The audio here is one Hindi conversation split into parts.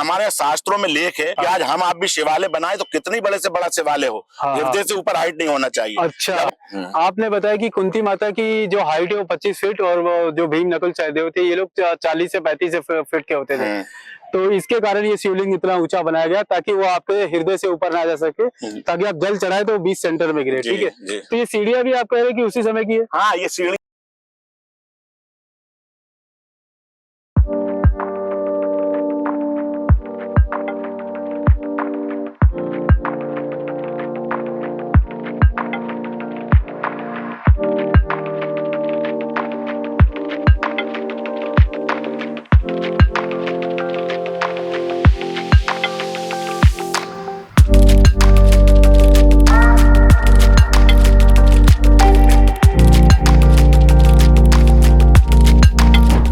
हमारे शास्त्रों में लेख है कि आज हम आप भी शिवालय बनाए तो कितनी बड़े से बड़ा शिवालय हो, हृदय से ऊपर हाइट नहीं होना चाहिए। अच्छा, आपने बताया कि कुंती माता की जो हाइट है वो 25 फीट और वो जो भीम नकुल सहदेव थे ये लोग 40 से 35 फीट के होते थे। तो इसके कारण ये शिवलिंग इतना ऊंचा बनाया गया ताकि वो आपके हृदय से ऊपर ना जा सके, ताकि आप जल चढ़ाए तो 20 सेंटर में गिरे। ठीक है, तो ये सीढ़ियां भी आप कह रहे हैं कि उसी समय की है? हाँ, ये सीढ़ी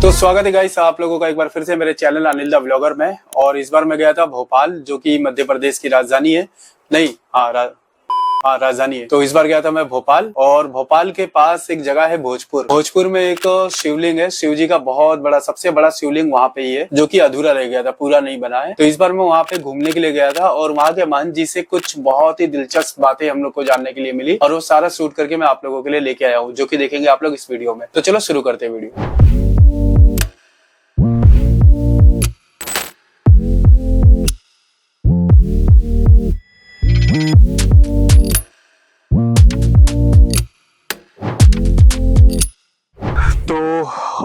तो स्वागत है गाइस आप लोगों का एक बार फिर से मेरे चैनल अनिल द व्लॉगर में। और इस बार मैं गया था भोपाल, जो कि मध्य प्रदेश की राजधानी है। नहीं, राजधानी है। तो इस बार गया था मैं भोपाल, और भोपाल के पास एक जगह है भोजपुर। भोजपुर में एक शिवलिंग है, शिव जी का बहुत बड़ा, सबसे बड़ा शिवलिंग वहाँ पे ही है, जो कि अधूरा रह गया था, पूरा नहीं बना है। तो इस बार मैं वहाँ पे घूमने के लिए गया था और वहाँ के महंत जी से कुछ बहुत ही दिलचस्प बातें हम लोग को जानने के लिए मिली, और वो सारा शूट करके मैं आप लोगों के लिए लेके आया हूँ, जो की देखेंगे आप लोग इस वीडियो में। तो चलो शुरू करते हैं वीडियो।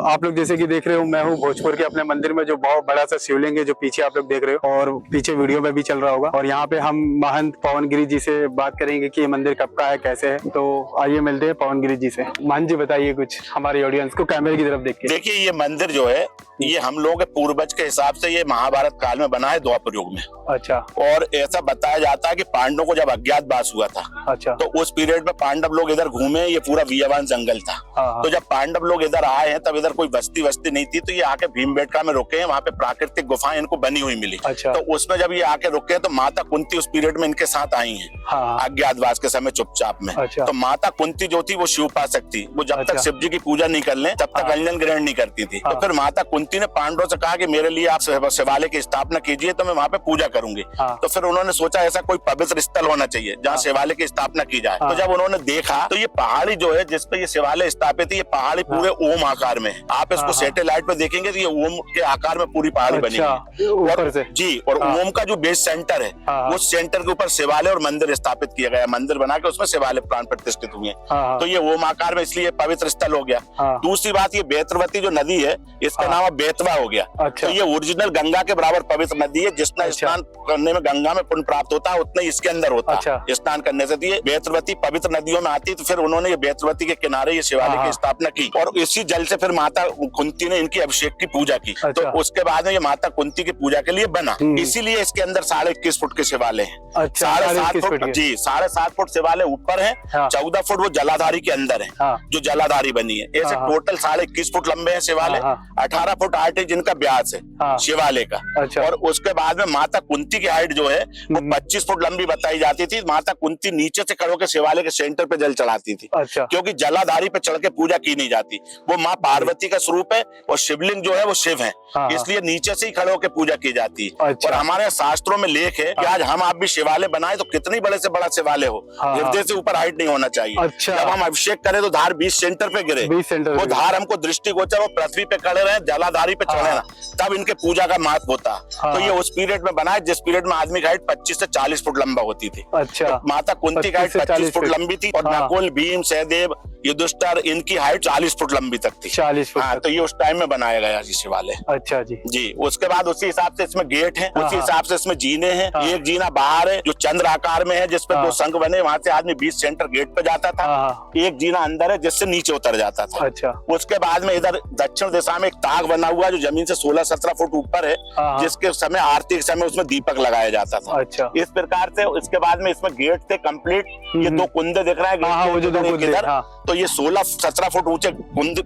आप लोग जैसे कि देख रहे हो, मैं हूँ भोजपुर के अपने मंदिर में, जो बहुत बड़ा सा शिवलिंग है, जो पीछे आप लोग देख रहे हो, और पीछे वीडियो में भी चल रहा होगा। और यहाँ पे हम महंत पवन गिरी जी से बात करेंगे कि ये मंदिर कब का है, कैसे है। तो आइए मिलते हैं पवन गिरी जी से। महंत जी बताइए कुछ हमारे ऑडियंस को, कैमरे की तरफ देख के। देखिए, ये मंदिर जो है ये हम लोग के पूर्वज के हिसाब से ये महाभारत काल में बना है, द्वापर युग में। अच्छा। और ऐसा बताया जाता है कि पांडवों को जब अज्ञातवास हुआ था, अच्छा, तो उस पीरियड में पांडव लोग इधर घूमे, ये पूरा वियवान जंगल था। तो जब पांडव लोग इधर आए हैं तब इधर कोई बस्ती नहीं थी, तो ये आके भीमबेटका में रुके हैं। वहाँ पे प्राकृतिक गुफाएं इनको बनी हुई मिली। अच्छा। तो उसमें जब ये आके रुके तो माता कुंती उस पीरियड में इनके साथ आई हैं, अज्ञातवास के समय चुपचाप में। अच्छा। तो माता कुंती जो थी वो शिवोपासक थी, वो जब तक शिव जी की पूजा नहीं कर ले तब तक अंजन ग्रहण नहीं करती थी। तो फिर माता कुंती ने पांडवों से कहा कि मेरे लिए आप शिवालय की स्थापना कीजिए, तो मैं वहाँ पे पूजा करूंगी। तो फिर उन्होंने सोचा ऐसा कोई पवित्र स्थल होना चाहिए जहाँ शिवालय की स्थापना की जाए। तो जब उन्होंने देखा तो ये पहाड़ी जो है जिसपे ये शिवालय स्थापित है, ये पहाड़ी पूरे ओम आकार में है। आप इसको सैटेलाइट पे देखेंगे तो ये ओम के आकार में पूरी पहाड़ी बनी है ऊपर से जी। और ओम का जो बेस सेंटर है, उस सेंटर के ऊपर शिवालय और मंदिर स्थापित किया गया, मंदिर बना के उसमें शिवालय प्राण प्रतिष्ठित हुए हैं। तो ये ओम आकार में इसलिए पवित्र स्थल हो गया। दूसरी बात, ये बेतरवती जो नदी है इसका नाम बेतवा हो गया। तो ये ओरिजिनल गंगा के बराबर पवित्र नदी है, जितना स्नान करने में गंगा में पुण्य प्राप्त होता है उतना ही इसके अंदर होता है स्नान करने से। ये बेतरवती पवित्र नदियों में आती, तो फिर उन्होंने ये बेतरवती के किनारे ये शिवालय की स्थापना की, और इसी जल से फिर माता कुंती ने इनकी अभिषेक की पूजा की। तो उसके बाद में ये माता कुंती की पूजा के लिए बना, इसीलिए इसके अंदर 21.5 फुट के शिवालय है। 7.5 फुट जी, 7.5 फुट शिवालय ऊपर है, 14 फुट वो जलाधारी के अंदर है, जो जलाधारी बनी है। ऐसे टोटल 21.5 फुट लंबे हैं शिवालय, 18 फुट 8 इंच जिनका व्यास है शिवालय का। और उसके बाद में माता कुंती की हाइट जो है वो 25 फुट लंबी बताई जाती थी। माता कुंती नीचे से खड़े होकर शिवालय के सेंटर पे जल चढ़ाती थी, क्योंकि जलाधारी पे चढ़ के पूजा की नहीं जाती। वो माँ पार्वती का स्वरूप है और शिवलिंग जो है वो शिव है, इसलिए नीचे से ही खड़े होकर पूजा की जाती है। और हमारे शास्त्रों में लेख है कि आज हम आप भी शिवालय बनाए तो कितनी बड़े से बड़ा शिवालय हो, हृदय से ऊपर हाइट नहीं होना चाहिए। जब हम अभिषेक करें तो धार 20 सेंटर पे गिरे, वो धार हमको दृष्टिगोचर वो पृथ्वी पे खड़े रहे, जलाधारी पे चढ़े ना, तब इनके पूजा का महत्व होता। तो ये उस पीरियड में बना है जिस पीरियड में आदमी की हाइट 25 से 40 फुट लंबा होती थी। अच्छा। तो माता कुंती की हाइट 25 फुट लंबी थी, और नकुल, भीम, सहदेव, युधिष्ठिर इनकी हाइट 40 फुट लंबी तक थी। 40 फुट। हाँ, तो ये उस टाइम में बनाया गया जी शिवालय। अच्छा जी जी। उसके बाद उसी हिसाब से इसमें गेट है, उसी हिसाब से इसमें जीने हैं। एक जीना बाहर है जो चंद्र आकार में है, जिसपे 2 शंख बने, वहाँ से आदमी 20 सेंटर गेट पे जाता था। एक जीना अंदर है जिससे नीचे उतर जाता था। अच्छा। उसके बाद में इधर दक्षिण दिशा में एक ताक बना हुआ है जो जमीन से 16-17 फुट ऊपर है, जिसके समय आरती के समय उसमें दीपक लगाया जाता था। अच्छा। इस प्रकार से इसके बाद में इसमें गेट थे कंप्लीट। ये 2 कुंदे दिख रहे हैं, तो ये 16-17 फुट ऊंचे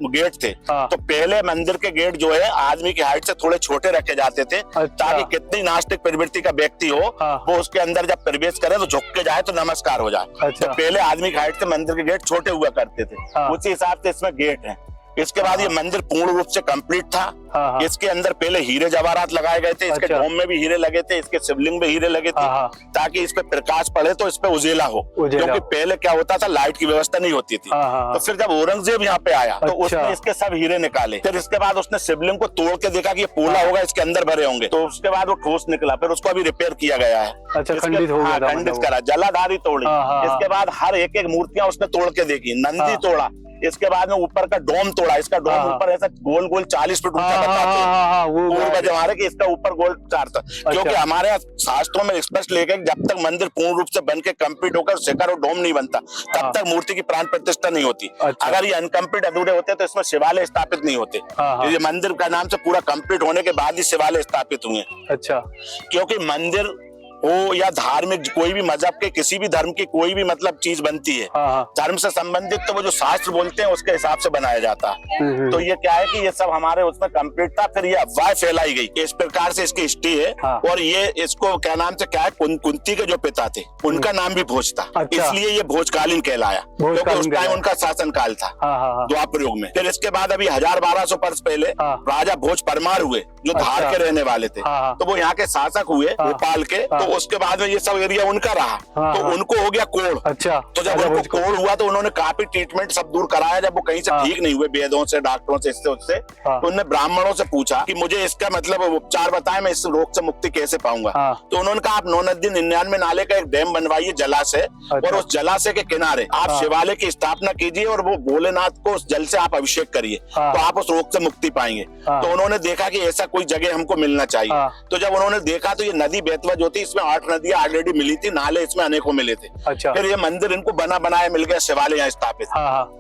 गेट थे। तो पहले मंदिर के गेट जो है आदमी की हाइट से थोड़े छोटे रखे जाते थे, ताकि कितनी नास्तिक प्रवृत्ति का व्यक्ति हो वो उसके अंदर जब प्रवेश करे तो झुक के जाए तो नमस्कार हो जाए। तो पहले आदमी की हाइट से मंदिर के गेट छोटे हुआ करते थे, उसी हिसाब से इसमें गेट है। इसके बाद ये मंदिर पूर्ण रूप से कंप्लीट था। हाँ। इसके अंदर पहले हीरे जवाहरात लगाए गए थे, इसके डोम में भी हीरे लगे थे, इसके शिवलिंग में हीरे लगे थे, ताकि इस पे प्रकाश पड़े तो इस पे उजेला हो, क्योंकि पहले क्या होता था लाइट की व्यवस्था नहीं होती थी। तो फिर जब औरंगजेब यहाँ पे आया तो उसने इसके सब हीरे निकाले, फिर इसके बाद उसने शिवलिंग को तोड़ के देखा कि ये पोला होगा, इसके अंदर भरे होंगे, तो उसके बाद वो ठोस निकला, फिर उसको अभी रिपेयर किया गया है। खंडित हो गया था, खंडित करा, जलाधारी तोड़ी। इसके बाद हर एक एक मूर्तियां उसने तोड़ के देखी, नंदी तोड़ा, इसके बाद में ऊपर का डोम तोड़ा, इसका डोम ऊपर ऐसा गोल गोल 40 फीट ऊंचा बताते हैं हमारे कि इसका ऊपर गोल 4 था, क्योंकि हमारे शास्त्रों में स्पष्ट लिखा है जब तक मंदिर पूर्ण रूप से बन के कंप्लीट होकर शिखर और डोम नहीं बनता तब तक मूर्ति की प्राण प्रतिष्ठा नहीं होती। अगर ये अनकम्प्लीट अधूरे होते तो इसमें शिवालय स्थापित नहीं होते। ये मंदिर का नाम से पूरा कंप्लीट होने के बाद ही शिवालय स्थापित हुए। अच्छा, क्योंकि मंदिर हो या धार्मिक कोई भी मजहब के किसी भी धर्म की कोई भी मतलब चीज बनती है, धर्म से संबंधित तो वो जो शास्त्र बोलते हैं उसके हिसाब से बनाया जाता है। तो ये क्या है कि ये सब हमारे उसमें कंप्लीट था, फिर ये अफवाह फैलाई गई, इस प्रकार से इसकी हिस्ट्री है। और ये इसको क्या नाम से क्या है, कुंती के जो पिता थे उनका नाम भी भोज था, इसलिए ये भोजकालीन कहलाया, क्योंकि उस टाइम उनका शासन काल था द्वापर युग में। फिर इसके बाद अभी 1000-1200 वर्ष पहले राजा भोज परमार हुए जो धार के रहने वाले थे, तो वो यहाँ के शासक हुए भोपाल के। तो उसके बाद में ये सब एरिया उनका रहा, तो उनको हो गया कोढ़। अच्छा, तो जब उनको कोढ़ हुआ तो उन्होंने काफी ट्रीटमेंट सब दूर कराया, जब वो कहीं से ठीक नहीं हुए वेदों से, डॉक्टरों से, इससे उससे, तो उन्होंने ब्राह्मणों से पूछा कि मुझे इसका मतलब उपचार बताएं, मैं इस रोग से मुक्ति कैसे पाऊंगा। तो उन्होंने कहा आप 999 नाले का एक डैम बनवाइए जलाशय, और उस जलाशय के किनारे आप शिवालय की स्थापना कीजिए और वो भोलेनाथ को उस जल से आप अभिषेक करिए, तो आप उस रोग से मुक्ति पाएंगे। तो उन्होंने देखा कि ऐसा कोई जगह हमको मिलना चाहिए। तो जब उन्होंने देखा तो ये नदी बेतवा जो थी, इसमें 8 नदियां ऑलरेडी मिली थी, नाले इसमें अनेकों मिले थे। अच्छा। फिर ये मंदिर इनको बना बनाया मिल गया, शिवालय यहाँ स्थापित।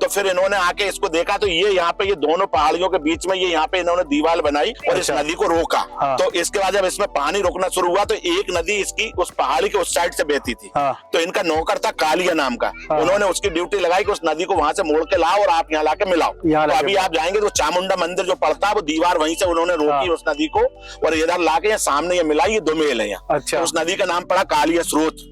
तो फिर इन्होंने आके इसको देखा तो ये यहाँ पे ये दोनों पहाड़ियों के बीच में ये यहाँ पे इन्होंने दीवार बनाई और इस नदी को रोका। तो इसके बाद जब इसमें पानी रुकना शुरू हुआ तो एक नदी इसकी उस पहाड़ी के उस साइड से बहती थी। तो इनका नौकर था कालिया नाम का, उन्होंने उसकी ड्यूटी लगाई कि उस नदी को वहां से मोड़ के लाओ और आप यहाँ लाके मिलाओ। तो अभी आप जाएंगे तो चामुंडा मंदिर जो पड़ता है वो दीवार वहीं से उन्होंने रोकी उस नदी को, और इधर लाके सामने ये मिलाई, ये दोमेल है यहाँ। अच्छा। उस नदी का नाम पड़ा कालिया स्रोत।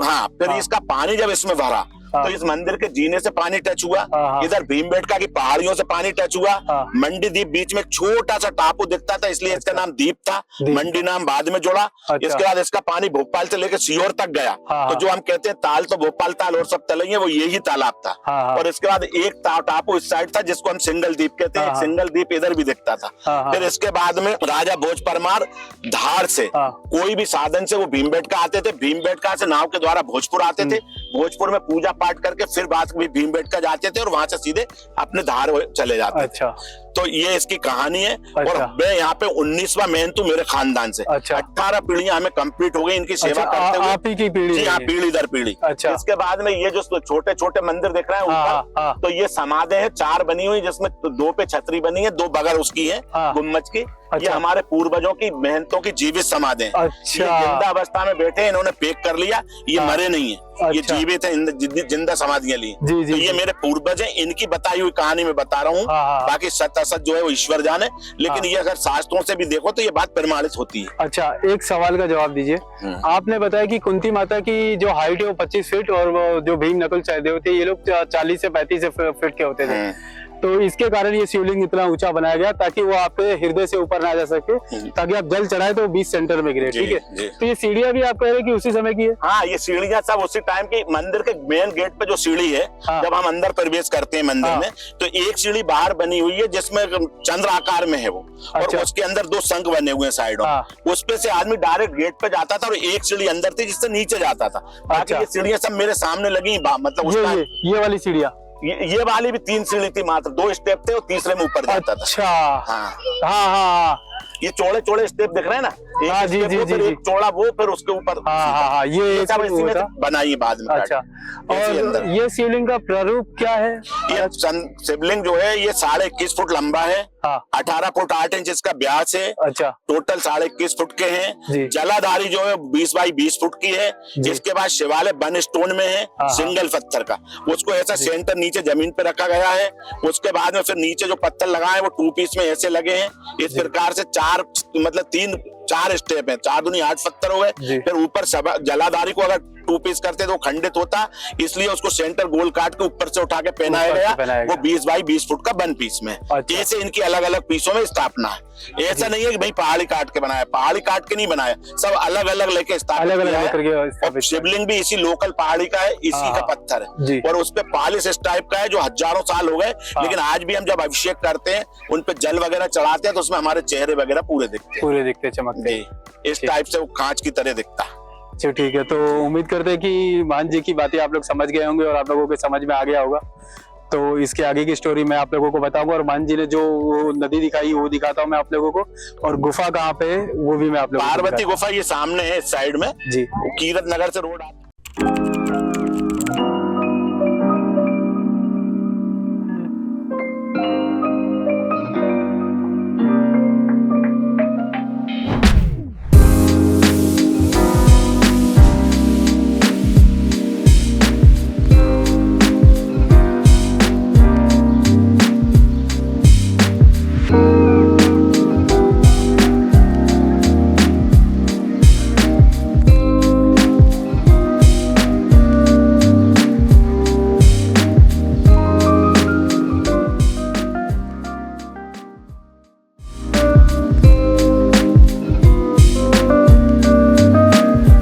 हाँ, फिर इसका पानी जब इसमें भरा तो इस मंदिर के जीने से पानी टच हुआ, इधर भीमबेटका की पहाड़ियों से पानी टच हुआ, मंडी द्वीप बीच में एक छोटा सा टापू दिखता था इसलिए इसका नाम द्वीप था, मंडी नाम बाद में जुड़ा। इसके बाद इसका पानी भोपाल से लेकर सीहोर तक गया। तो जो हम कहते हैं ताल, तो भोपाल ताल और सब तलेंगे, वो यही तालाब था। और इसके बाद एक टापू इस साइड था जिसको हम सिंगल द्वीप कहते हैं, एक सिंगल द्वीप इधर भी दिखता था। फिर इसके बाद में राजा भोज परमार धार से कोई भी साधन से वो भीमबेटका आते थे, भीमबेटका से नाव के द्वारा भोजपुर आते थे, भोजपुर में पूजा पाठ करके फिर बाद में भीमबेटका जाते थे और वहां से सीधे अपने धार चले जाते। अच्छा। तो ये इसकी कहानी है। अच्छा। और मैं यहाँ पे 19वां मेहनतू मेरे खानदान से। अच्छा। 18 पीढ़ियां हमें कंप्लीट हो गई इनकी सेवा करते हुए। आप ही की पीढ़ी? जी हाँ, पीढ़ी दर पीढ़ी। अच्छा। इसके बाद में ये जो छोटे छोटे मंदिर दिख रहे हैं ऊपर, तो ये समाधि है 4 बनी हुई, जिसमें 2 पे छतरी बनी है, 2 बगैर उसकी है गुम्बज की। ये हमारे पूर्वजों की मेहनतों की जीवित समाधि है। अच्छा। ये जिंदा अवस्था में बैठे, इन्होंने पैक कर लिया, ये मरे नहीं है, ये जीवित है, जिंदा समाधियां ली। तो ये मेरे पूर्वज हैं, इनकी बताई हुई कहानी में बता रहा हूँ। बाकी सत्य असत जो है वो ईश्वर जाने, लेकिन ये अगर शास्त्रों से भी देखो तो ये बात प्रमाणित होती है। अच्छा, एक सवाल का जवाब दीजिए। आपने बताया कि कुंती माता की जो हाइट है वो 25 फीट और वो जो भीम नकुल सहदेव थे ये लोग 40 से 35 फीट के होते थे, तो इसके कारण ये शिवलिंग इतना ऊंचा बनाया गया ताकि वो आपके हृदय से ऊपर ना जा सके, ताकि आप जल चढ़ाए तो 20 सेंटर में गिरे। ठीक है, तो ये सीढ़ियां भी आप कह रहे हैं कि उसी समय की है? हाँ, ये सीढ़ियां सब उसी टाइम की। मंदिर के मेन गेट पे जो सीढ़ी है, जब हम अंदर प्रवेश करते हैं मंदिर में, तो एक सीढ़ी बाहर बनी हुई है जिसमें चंद्र आकार में है वो। और उसके अंदर 2 शंख बने हुए हैं साइडों, उस पे से आदमी डायरेक्ट गेट पे जाता था और एक सीढ़ी अंदर थी जिससे नीचे जाता था। बाकी ये सीढ़ियां सब मेरे सामने लगी, मतलब ये वाली सीढ़ियां, ये वाली भी 3 सीढ़ी थी, मात्र 2 स्टेप थे और तीसरे में ऊपर जाता था। अच्छा। हाँ हाँ हाँ, ये चौड़े चौड़े स्टेप दिख रहे हैं ना, एक जी, जी, फिर एक चौड़ा वो, फिर उसके ऊपर। हाँ, ये सब इसी में बनाई बाद में। अच्छा, और ये शिवलिंग का प्रारूप क्या है? ये शिवलिंग जो है ये 21.5 फुट लंबा है, 18 फुट 8 इंच इसका व्यास है। अच्छा। टोटल 21.5 फुट के हैं। जलाधारी जो है 20 बाई 20 फुट की है। जिसके बाद शिवालय बन स्टोन में है, सिंगल पत्थर का, उसको ऐसा सेंटर नीचे जमीन पे रखा गया है। उसके बाद में फिर नीचे जो पत्थर लगाए वो 2 पीस में ऐसे लगे हैं। इस प्रकार से 4 मतलब 4 स्टेप है, 4 दूनी 8 पत्थर हो गए। फिर ऊपर जलाधारी को अगर 2 पीस करते तो वो खंडित होता, इसलिए उसको सेंटर गोल काट के ऊपर से उठा के पहनाया गया। वो 20 बाई 20 फुट का 1 पीस में। ऐसे इनकी अलग अलग पीसों में स्थापना है। ऐसा नहीं है कि भाई पहाड़ी काट के बनाया, पहाड़ी काट के नहीं बनाया, सब अलग अलग लेके स्थापित किया है। और शिवलिंग भी इसी लोकल पहाड़ी का है, इसी का पत्थर है और उस पे पॉलिश इस टाइप का है जो हजारों साल हो गए, लेकिन आज भी हम जब अभिषेक करते हैं, उन पे जल वगैरह चढ़ाते हैं तो उसमें हमारे चेहरे वगैरह पूरे दिखते चमकते। इस टाइप से वो कांच की तरह दिखता है। अच्छा ठीक है, तो उम्मीद करते हैं कि मान जी की बातें आप लोग समझ गए होंगे और आप लोगों के समझ में आ गया होगा। तो इसके आगे की स्टोरी मैं आप लोगों को बताऊंगा और मान जी ने जो नदी दिखाई वो दिखाता हूँ मैं आप लोगों को, और गुफा कहाँ पे है वो भी मैं आप लोगों को। पार्वती गुफा ये सामने है इस साइड में जी, कीरत नगर से रोड आता है।